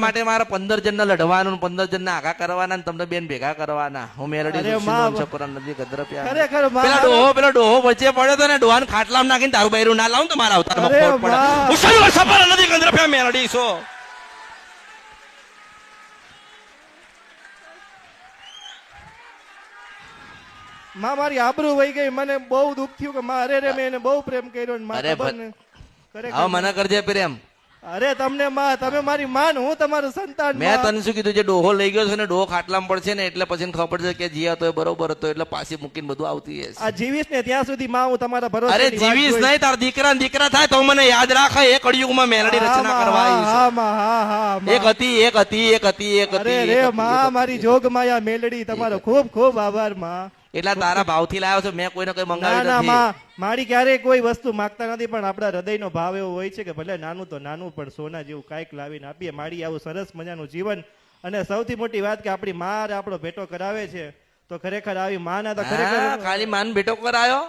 માટે મારા 15 જણને લડવાનું, 15 જણને આગા કરવાના, તમને બેન ભેગા કરવાના. હું મેલડી છોકરા નથી ગદ્રપ્યા. પેલો ડોહો વચ્ચે પડ્યો તો ને, ડોહાને ખાટલામાં નાખીને તારું બૈરું ના લાવું તો મારા અવતારમાં ખોટ પડે. હું સપર નથી ગદ્રપ્યા મેલડી છો. માં મારી આબરૂ વહી ગઈ, મને બહુ દુઃખ થયું કે માં અરે રે મેં એને બહુ પ્રેમ કર્યો. હવે મને કરજે પ્રેમ. અરે તમને માં, તમે મારી માન, હું તમારું સંતાન. મેં તને શું કીધું, જે ડોહો લઈ ગયો છે ને, ડોહો ખાટલામાં પડશે ને એટલે પછી ખબર પડશે કે જી હતો એ બરોબર હતો, એટલે પાછી મૂકીને બધું આવતી હશે. આ જીવીશ ને ત્યાં સુધી માં હું તમારા ભરોસે. અરે જીવીશ નહીં, તારા દીકરા થાય તો મને યાદ રાખે. એ કળિયુગમાં મેલડી રચના કરવા આવી. એક હતી. અરે રે માં, મારી જોગ માયા મેલડી, તમારો ખૂબ ખૂબ આભાર માં. એટલા તારા ભાવથી લાવ્યો છો, મેં કોઈને કઈ મંગાવ્યું નથી. ના મારી ક્યારેય કોઈ વસ્તુ માંગતા નથી, પણ આપણા હૃદયનો ભાવ એવો હોય છે કે ભલે નાનું તો નાનું, પણ સોના જેવું કાંઈક લાવીને આપીએ. મારી આવું સરસ મજાનું જીવન, અને સૌથી મોટી વાત કે આપણી માં આપણો ભેટો કરાવે છે, તો ખરેખર આવી માં ના તો ખરેખર ખાલી માન ભેટો કરાયો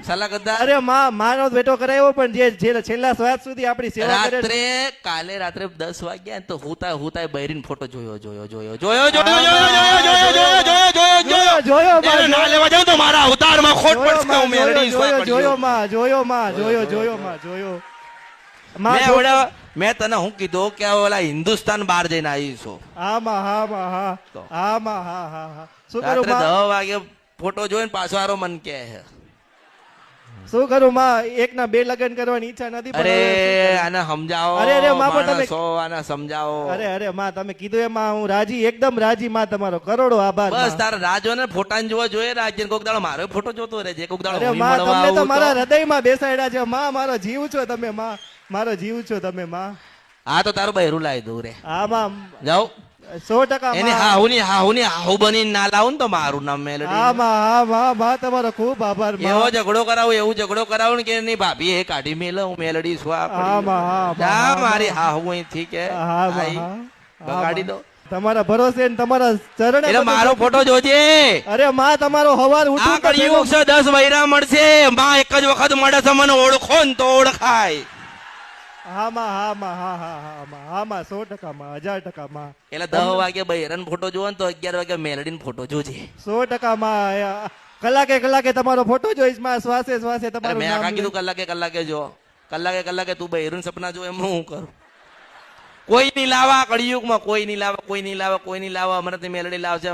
સાલા ગદ્દા. અરે માનો ભેટો કરાવ્યો, પણ જે છેલ્લા શ્વાસ સુધી આપણી સેવા કરે. કાલે રાત્રે 10 વાગ્યા તો હુતા બૈરીન ફોટો જોયો. ના લેવા જાવ તો મારા અવતારમાં ખોટ પડશે. હું મેલડી જોયો. મેં તને હું કીધું કે ઓલા હિન્દુસ્તાન બહાર જઈને આવી છું. શું રાત્રે કરું 10 વાગે ફોટો જોઈને પાછો આરો મન કે શું કરું માં, એક ના બે લગ્ન કરવાની ઈચ્છા નથી. અરે આને સમજાવો. અરે માં તમે આને સમજાવો. અરે માં તમે કીધું એમાં હું રાજી, એકદમ રાજી માં. તમારો કરોડો આભાર. બસ તારા રાજો ને ફોટા જોવા જોઈએ. રાજ્ય કોક દાડો મારો ફોટો જોતો રહેજે. કોક દાડો તમને તો મારા હૃદયમાં બેસાડ્યા છે માં. મારો જીવ છો તમે માં, મારો જીવ છો તમે માં. હા તો તારું બહેરું લાવી દઉં રે. હા માં જાઓ. 100% એને હાહુ બની ના લાવું ને તો મારું નામ મેલડી. હા તમારો ખૂબ આભાર. એવો ઝઘડો કરાવું કે એની ભાભી એ કાઢી મેલે. હું મેલડી છું. મારી હાહુ અહીંથી કે બગાડી દો. તમારા ભરોસે તમારા ચરણે. એટલે મારો ફોટો જોજે. અરે માં તમારો હવાર ઉઠું કળિયુગ છે, 10 વૈરા મળશે. માં એક જ વખત મળે છે, મને ઓળખો ને તો ઓળખાય. હા માં 100% માં, 1000% માં. એટલે 10 વાગે બૈરન ફોટો જોવો ને તો 11 વાગે મેલડીન ફોટો જોજે. 100% માં. કલાકે તમારો ફોટો જોઈશ માં. શ્વાસે તમારું મેં નામ. આખા કીધું કલાકે જો. કલાકે તું બૈરું સપના જો. એમ હું કરું. કોઈ નહીં લાવા કળિયુગમાં, કોઈ નહીં લાવા. અમરથી મેલડી લાવશે.